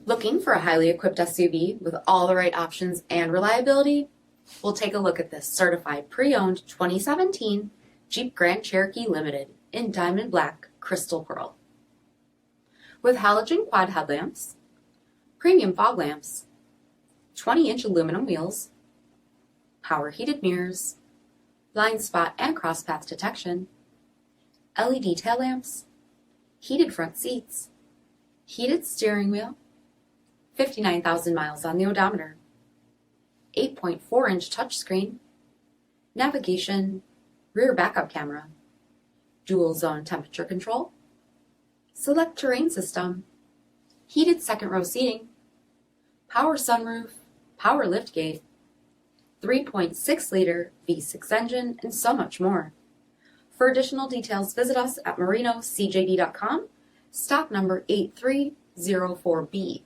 Looking for a highly equipped SUV with all the right options and reliability? We'll take a look at this certified pre-owned 2017 Jeep Grand Cherokee Limited in Diamond Black Crystal Pearl. With halogen quad headlamps, premium fog lamps, 20-inch aluminum wheels, power heated mirrors, blind spot and crosspath detection, LED tail lamps, heated front seats, heated steering wheel, 59,000 miles on the odometer, 8.4-inch touchscreen, navigation, rear backup camera, dual zone temperature control, SELEC-TERRAIN system, heated second row seating, power sunroof, power liftgate, 3.6-liter V6 engine, and so much more. For additional details, visit us at marinocjd.com, stock number 8304B.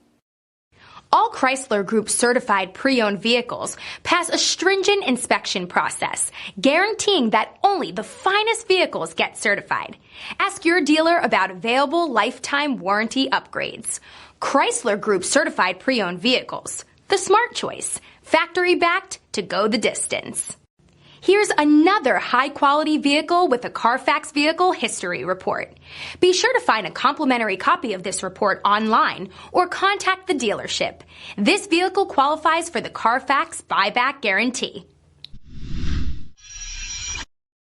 All Chrysler Group certified pre-owned vehicles pass a stringent inspection process, guaranteeing that only the finest vehicles get certified. Ask your dealer about available lifetime warranty upgrades. Chrysler Group certified pre-owned vehicles, the smart choice, factory backed to go the distance. Here's another high-quality vehicle with a CARFAX vehicle history report. Be sure to find a complimentary copy of this report online or contact the dealership. This vehicle qualifies for the CARFAX buyback guarantee.